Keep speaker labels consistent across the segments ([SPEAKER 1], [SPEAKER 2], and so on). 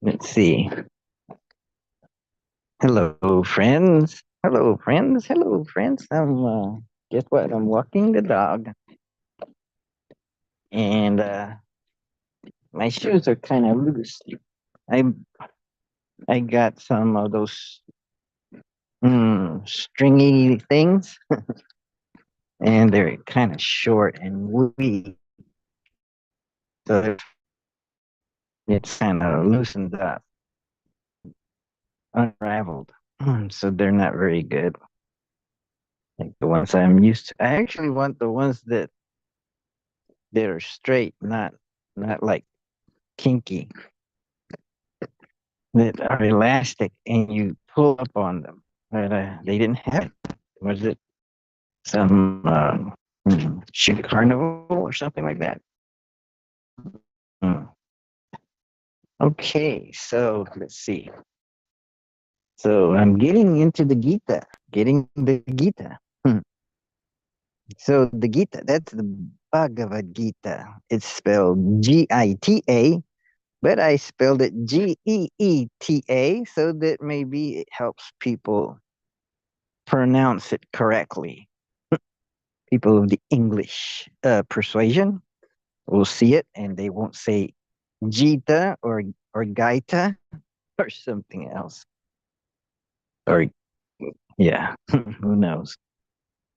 [SPEAKER 1] Let's see. Hello, friends. Hello, friends. Hello, friends. Guess what? I'm walking the dog, and my shoes are kind of loose. I I got some of those stringy things, and they're kind of short and weak, so it's kind of loosened up, unraveled. So they're not very good, like the ones I'm used to. I actually want the ones that are straight, not like kinky, that are elastic, and you pull up on them. But they didn't have it. Was it some shoe carnival or something like that? Hmm. Okay, so let's see. So I'm getting into the Gita, getting the Gita. Hmm. So the Gita, that's the Bhagavad Gita. It's spelled Gita, but I spelled it Geeta so that maybe it helps people pronounce it correctly. People of the English persuasion will see it and they won't say Jita or Gaita or something else. Or yeah, who knows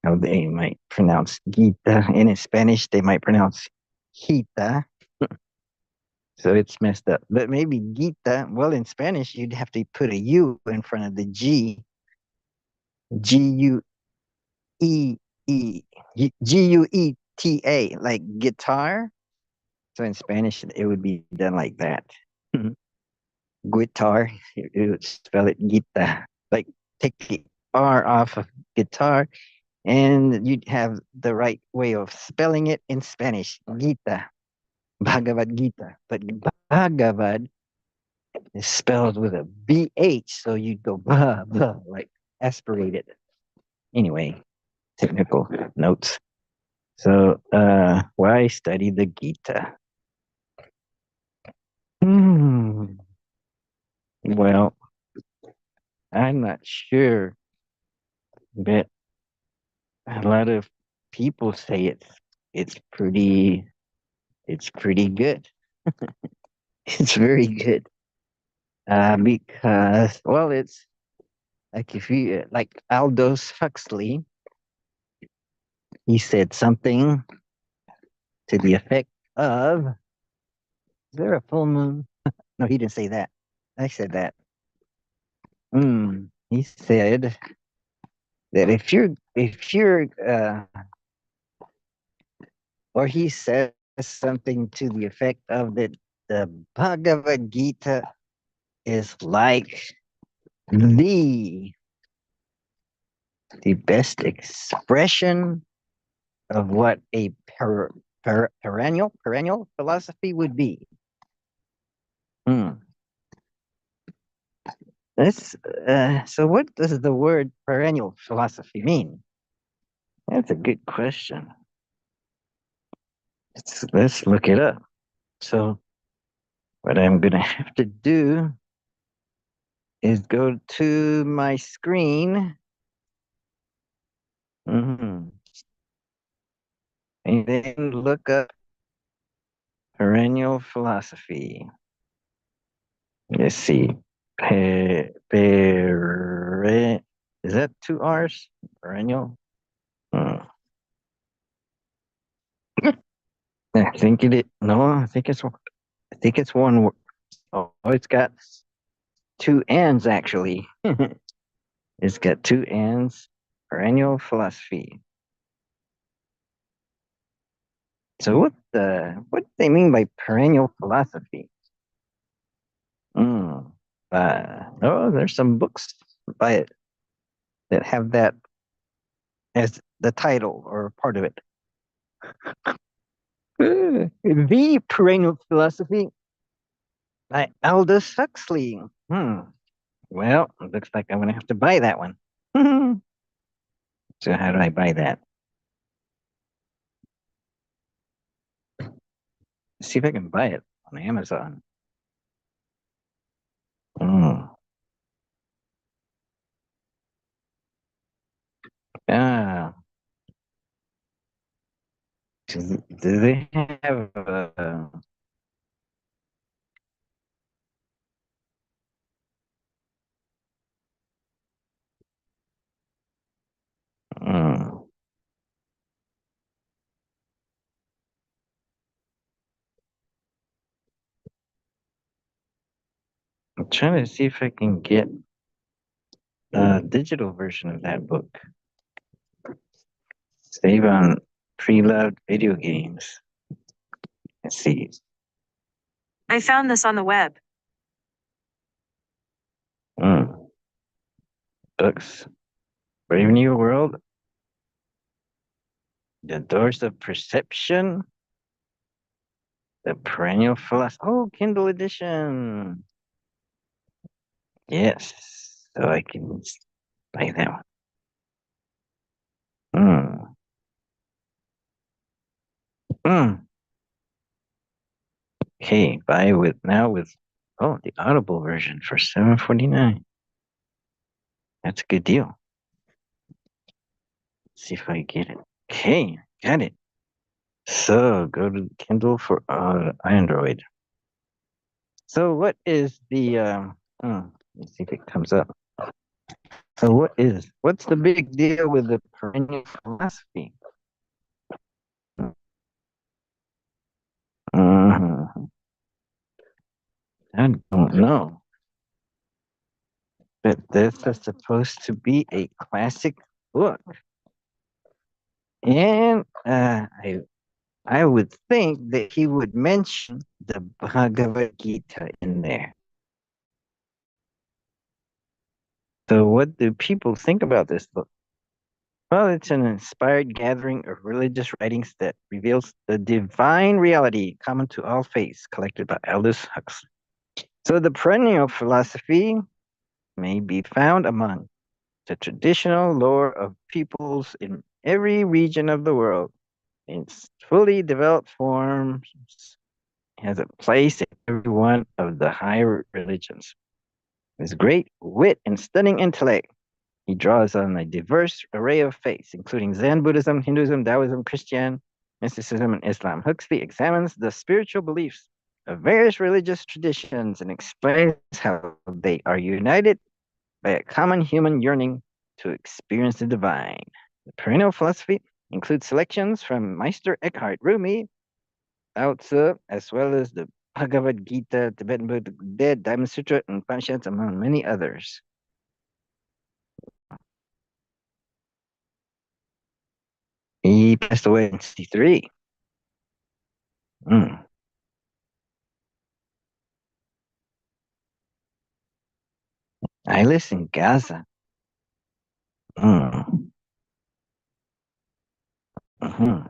[SPEAKER 1] how they might pronounce Gita. And in Spanish, they might pronounce Gita. So it's messed up. But maybe Gita, well, in Spanish, you'd have to put a U in front of the G, G-U-E, E, Gueta, like guitar. So in Spanish, it would be done like that. Guitar, you would spell it guita. Like take the R off of guitar, and you'd have the right way of spelling it in Spanish. Gita, Bhagavad Gita. But Bhagavad is spelled with a BH, so you'd go bah, bah, like aspirated. Anyway, technical notes. So, why study the Gita? Hmm. Well, I'm not sure, but a lot of people say it's pretty good. It's very good. Because well, it's like if you like Aldous Huxley, he said something to the effect of, "Is there a full moon?" No, he didn't say that. I said that. He said that if you're or he says something to the effect of that the Bhagavad Gita is like the the best expression of what a perennial philosophy would be. Hmm. This, so what does the word perennial philosophy mean? That's a good question. Let's look it up. So what I'm gonna have to do is go to my screen, and then look up perennial philosophy. Let's see. Is that two R's? Perennial? Hmm. I think no, I think it's one. Oh, it's got two N's actually. It's got two N's. Perennial philosophy. So what do they mean by perennial philosophy? Mm. Oh, there's some books by it that have that as the title or part of it. The Perennial Philosophy by Aldous Huxley. Well, it looks like I'm going to have to buy that one. So how do I buy that? See if I can buy it on Amazon. Ah, do they have mm, I'm trying to see if I can get a digital version of that book. Save on pre-loved video games. Let's see.
[SPEAKER 2] I found this on the web.
[SPEAKER 1] Mm, books. Brave New World. The Doors of Perception. The Perennial Philosophy. Oh, Kindle edition. Yes. So I can buy that one. Mm. Mm. Okay, buy with now with the Audible version for $7.49. That's a good deal. Let's see if I get it. Okay, got it. So go to Kindle for Android. So what is the let's see if it comes up. So what's the big deal with the perennial philosophy? Mhm. I don't know. But this is supposed to be a classic book. And I would think that he would mention the Bhagavad Gita in there. So what do people think about this book? Well, it's an inspired gathering of religious writings that reveals the divine reality common to all faiths, collected by Aldous Huxley. So the perennial philosophy may be found among the traditional lore of peoples in every region of the world. In its fully developed forms, has a place in every one of the higher religions. His great wit and stunning intellect, he draws on a diverse array of faiths, including Zen, Buddhism, Hinduism, Taoism, Christian, mysticism, and Islam. Huxley examines the spiritual beliefs of various religious traditions and explains how they are united by a common human yearning to experience the divine. The perennial philosophy includes selections from Meister Eckhart Rumi, Lao Tzu, as well as the Bhagavad Gita, Tibetan Buddha, Dead, Diamond Sutra, and Upanishads, among many others. He passed away in 63. Mm. I live in Gaza. Mm. Hmm.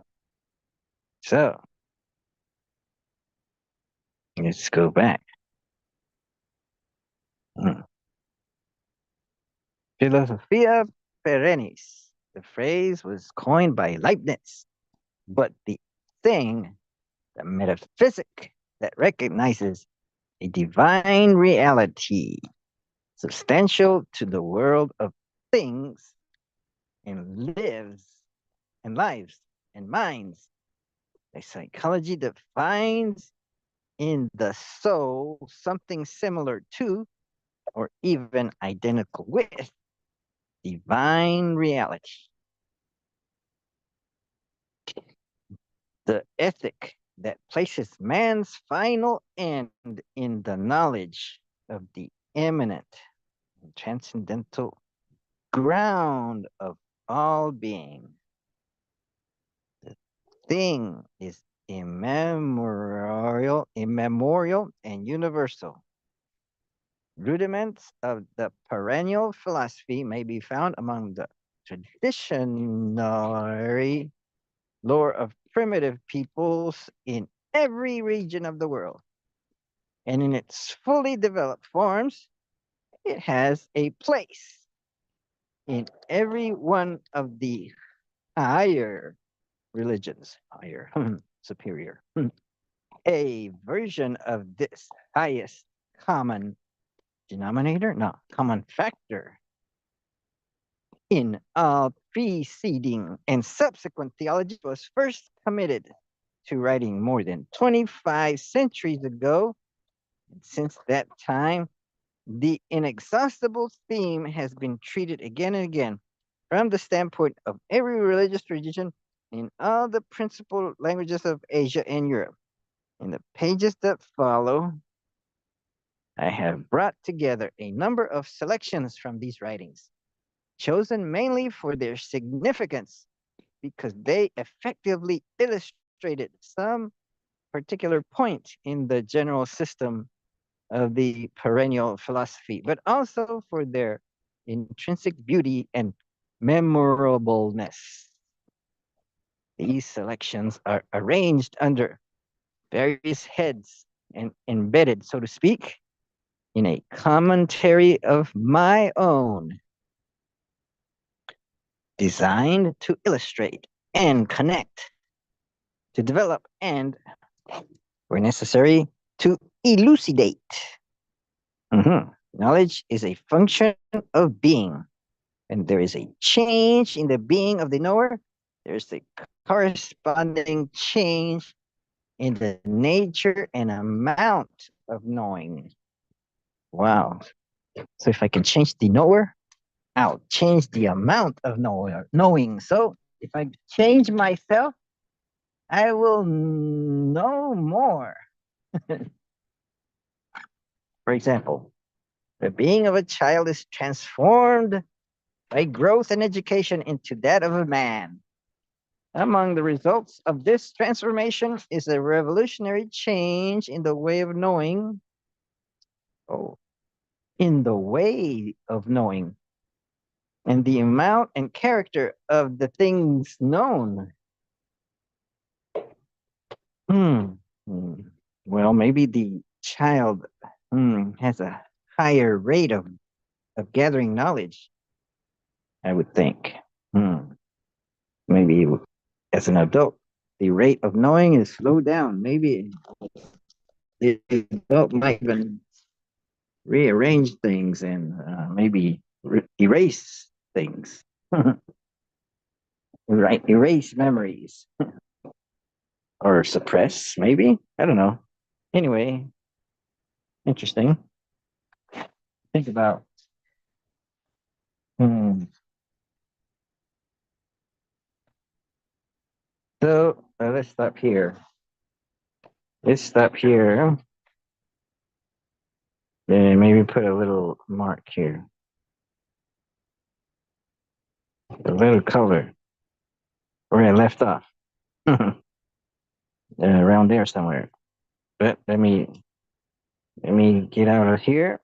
[SPEAKER 1] So let's go back. Mm. Philosophia perennis. The phrase was coined by Leibniz, but the metaphysic that recognizes a divine reality substantial to the world of things and lives and minds. A psychology defines in the soul something similar to or even identical with divine reality. The ethic that places man's final end in the knowledge of the immanent and transcendental ground of all being. The thing is immemorial and universal. Rudiments of the perennial philosophy may be found among the traditionary lore of primitive peoples in every region of the world. And in its fully developed forms, it has a place in every one of the higher religions, higher, superior. A version of this highest common denominator, no, common factor, in all preceding and subsequent theology was first committed to writing more than 25 centuries ago. And since that time, the inexhaustible theme has been treated again and again from the standpoint of every religious tradition in all the principal languages of Asia and Europe. In the pages that follow, I have brought together a number of selections from these writings, chosen mainly for their significance because they effectively illustrated some particular point in the general system of the perennial philosophy, but also for their intrinsic beauty and memorableness. These selections are arranged under various heads and embedded, so to speak, in a commentary of my own, designed to illustrate and connect, to develop, and, where necessary, to elucidate. Knowledge is a function of being. And there is a change in the being of the knower, there's a corresponding change in the nature and amount of knowing. Wow. So if I can change the knower, I'll change the amount of knowing. So if I change myself, I will know more. For example, the being of a child is transformed by growth and education into that of a man. Among the results of this transformation is a revolutionary change in the way of knowing. Oh, in the way of knowing and the amount and character of the things known. Hmm. hmm. Well, maybe the child has a higher rate of gathering knowledge, I would think. Hmm. Maybe as an adult, the rate of knowing is slowed down. Maybe the adult might even rearrange things and maybe erase things, right? Erase memories or suppress, maybe. I don't know. Anyway, interesting. Think about. Hmm. So let's stop here. Let's stop here. And maybe put a little mark here, a little color where I left off, around there somewhere. But let me get out of here.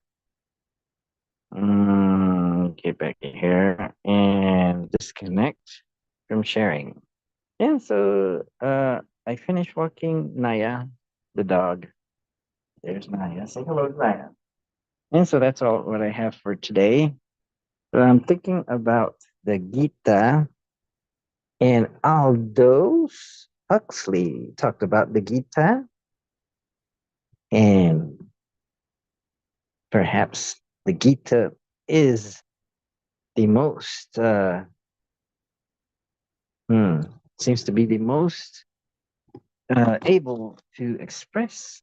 [SPEAKER 1] Get back in here and disconnect from sharing. And so I finished walking Naya, the dog. There's Naya. Say hello to Naya. And so that's all what I have for today. So I'm thinking about the Gita, and Aldous Huxley talked about the Gita, and perhaps the Gita is the most hmm, seems to be the most able to express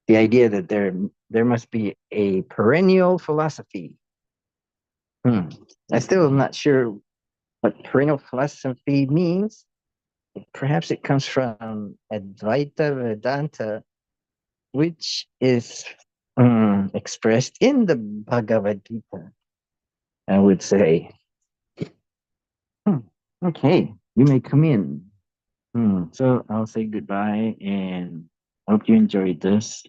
[SPEAKER 1] the idea that there must be a perennial philosophy. Hmm. I still am not sure what perennial philosophy means. Perhaps it comes from Advaita Vedanta, which is expressed in the Bhagavad Gita, I would say. Hmm. Okay, you may come in. So I'll say goodbye and hope you enjoyed this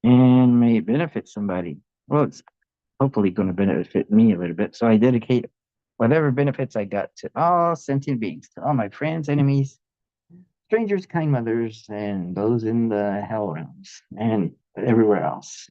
[SPEAKER 1] and may it benefit somebody. Well, it's hopefully going to benefit me a little bit. So I dedicate whatever benefits I got to all sentient beings, to all my friends, enemies, strangers, kind mothers, and those in the hell realms and everywhere else.